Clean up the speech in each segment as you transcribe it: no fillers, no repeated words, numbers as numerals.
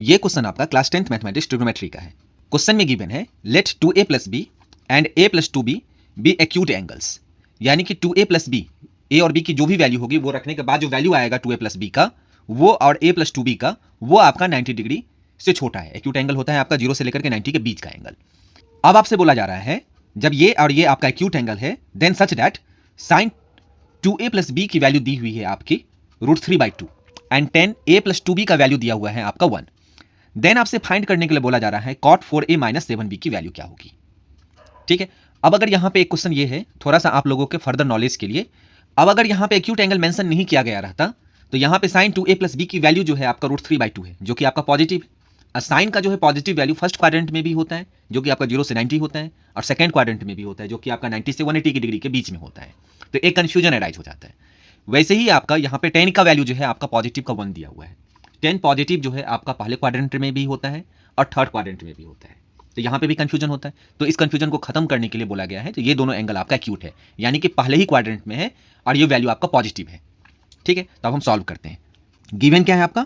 ये क्वेश्चन आपका class 10th mathematics trigonometry का है। क्वेश्चन में गिवन है let 2a plus b and a plus 2b b acute angles, यानी कि 2a प्लस बी, ए और बी की जो भी वैल्यू होगी वो रखने के बाद जो वैल्यू आएगा 2a प्लस बी का वो और a प्लस 2b का वो आपका 90 डिग्री से छोटा है। एक्यूट एंगल होता है आपका 0 से लेकर के 90 के बीच का एंगल। अब आपसे बोला जा रहा है जब ये और ये आपका एक्यूट एंगल है then such that sine 2a plus b की वैल्यू दी हुई है आपकी √3/2 एंड 10a प्लस 2b का वैल्यू दिया हुआ है आपका 1। देन आपसे फाइंड करने के लिए बोला जा रहा है cot 4a माइनस 7b की वैल्यू क्या होगी। ठीक है, अब अगर यहां पे एक क्वेश्चन ये है थोड़ा सा आप लोगों के फर्दर नॉलेज के लिए, अब अगर यहां पे एक्यूट एंगल मेंशन नहीं किया गया रहता तो यहां पे साइन 2a प्लस बी की वैल्यू जो है आपका √3/2 है जो कि आपका पॉजिटिव है। साइन का जो है पॉजिटिव वैल्यू फर्स्ट क्वाड्रेंट में भी होता है जो कि आपका 0 से 90 होता है और सेकंड क्वाड्रेंट में भी होता है जो कि आपका 90 से 180 की डिग्री के बीच में होता है। तो एक कंफ्यूजन अराइज हो जाता है। वैसे ही आपका यहाँ पे 10 का वैल्यू जो है आपका पॉजिटिव का 1 दिया हुआ है। 10 पॉजिटिव जो है आपका पहले क्वाड्रेंट में भी होता है और थर्ड क्वाड्रेंट में भी होता है। तो यहाँ पे भी कंफ्यूजन होता है, तो इस कंफ्यूजन को खत्म करने के लिए बोला गया है तो ये दोनों एंगल आपका एक्यूट है, यानी कि पहले ही क्वाड्रेंट में है और ये वैल्यू आपका पॉजिटिव है। ठीक है, तो अब हम सॉल्व करते हैं। गिवन क्या है आपका?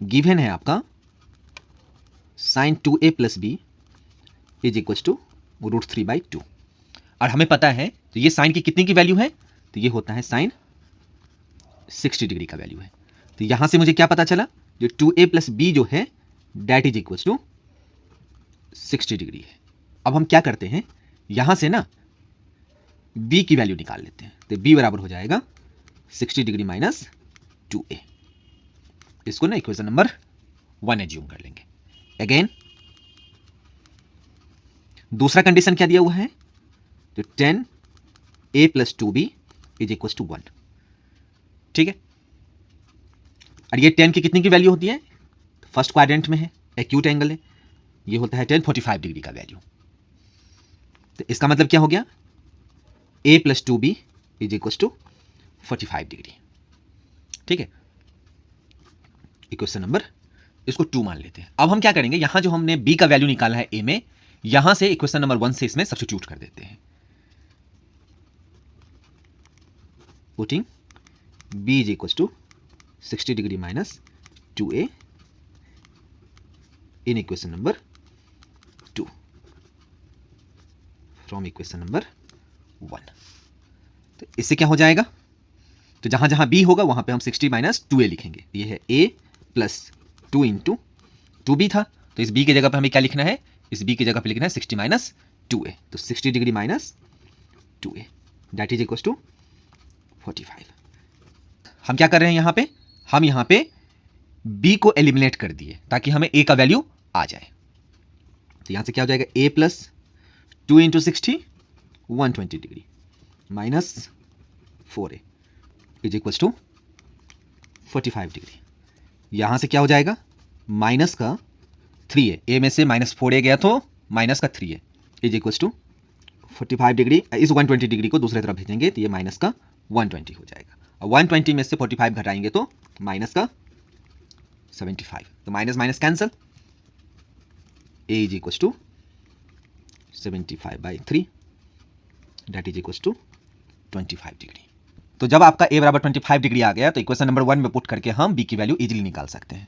गिवन है आपका sine 2a plus b is equal to √3/2 और हमें पता है तो ये साइन की कितनी की वैल्यू है, तो ये होता है साइन 60 डिग्री का वैल्यू है। तो यहां से मुझे क्या पता चला, जो 2a प्लस बी जो है that is equal to 60 degree है। अब हम क्या करते हैं, यहां से ना b की वैल्यू निकाल लेते हैं। तो b बराबर हो जाएगा 60 डिग्री माइनस 2a। इसको ना इक्वेशन नंबर 1 एज्यूम कर लेंगे। अगेन दूसरा कंडीशन क्या दिया हुआ है, तो 10a plus 2b is equal to 1। ठीक है, और ये 10 की कितनी की वैल्यू होती है, फर्स्ट क्वाड्रेंट में है, एक्यूट एंगल है, ये होता है 1045 डिग्री का वैल्यू। तो इसका मतलब क्या हो गया, a plus 2b is equal to 45 degree. ठीक है, इक्वेशन नंबर इसको 2 मान लेते हैं। अब हम क्या करेंगे, यहां जो हमने b का वैल्यू निकाला है a में, यहां से इक्वेशन नंबर 1 से इसमें सब्स्टिट्यूट कर देते हैं। Putting b is equal to 60 degree minus 2a in equation number 2 from equation number 1। तो इससे क्या हो जाएगा, तो जहां जहां b होगा वहां पे हम 60 माइनस 2a लिखेंगे। ये है a प्लस 2 इंटू 2b था, तो इस b की जगह पे हमें क्या लिखना है, इस b की जगह पे लिखना है 60 माइनस 2a। तो 60 degree minus 2a that is equal to 45। हम क्या कर रहे हैं यहाँ पे, हम यहाँ पे b को एलिमिनेट कर दिए ताकि हमें a का वैल्यू आ जाए। तो यहां से क्या हो जाएगा, a plus 2 into 60 120 degree minus 4a is equal to 45 degree. यहां से क्या हो जाएगा, माइनस का 3a, a में से माइनस 4a गया तो माइनस का 3a is equal to 45 degree. इस 120 डिग्री को दूसरी तरफ भेजेंगे तो ये माइनस का 120 हो जाएगा, और 120 में से 45 घटाएंगे तो माइनस का 75। तो minus minus cancel, a is equal to 75/3 that is equal to 25 degree. तो जब आपका a बराबर 25 डिग्री आ गया तो इक्वेशन नंबर 1 में पुट करके हम b की वैल्यू इजीली निकाल सकते हैं।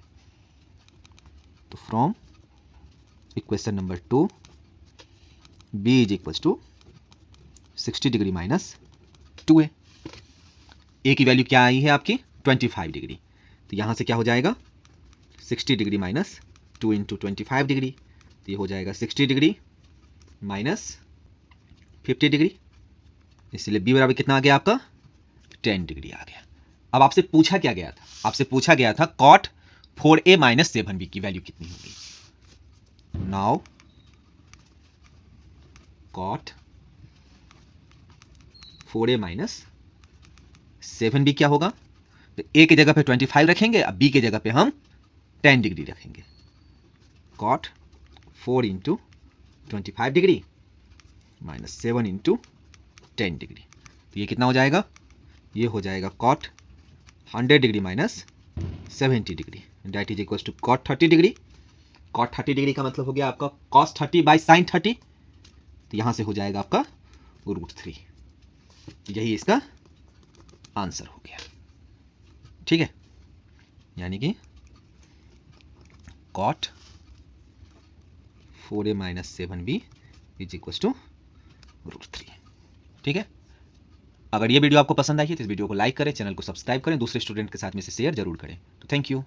तो from equation number 2 b is equal to 60 degree minus 2a। a की वैल्यू क्या आई है आपकी 25 डिग्री, तो यहां से क्या हो जाएगा 60 डिग्री माइनस 2 इंटू 25 डिग्री, तो ये हो जाएगा 60 डिग्री माइनस 50 डिग्री, इसलिए b बराबर कितना आ गया आपका 10 डिग्री आ गया। अब आपसे पूछा क्या गया था, आपसे पूछा गया था cot 4a माइनस 7b की वैल्यू कितनी होगी। Now cot 4a minus 7b क्या होगा, तो a की जगह पे 25 रखेंगे, अब b की जगह पे हम 10 डिग्री रखेंगे। cot 4 into 25 degree minus 7 into 10 degree, तो ये कितना हो जाएगा, ये हो जाएगा cot 100 degree minus 70 degree that is equal to cot 30 degree. cot 30 degree का मतलब हो गया आपका cos 30 बाई sin 30, तो यहां से हो जाएगा आपका √3। यही इसका आंसर हो गया। ठीक है, यानी कि cot 4a minus 7b is equal to √3। ठीक है, अगर ये वीडियो आपको पसंद आई है तो इस वीडियो को लाइक करें, चैनल को सब्सक्राइब करें, दूसरे स्टूडेंट के साथ में इसे शेयर जरूर करें। तो थैंक यू।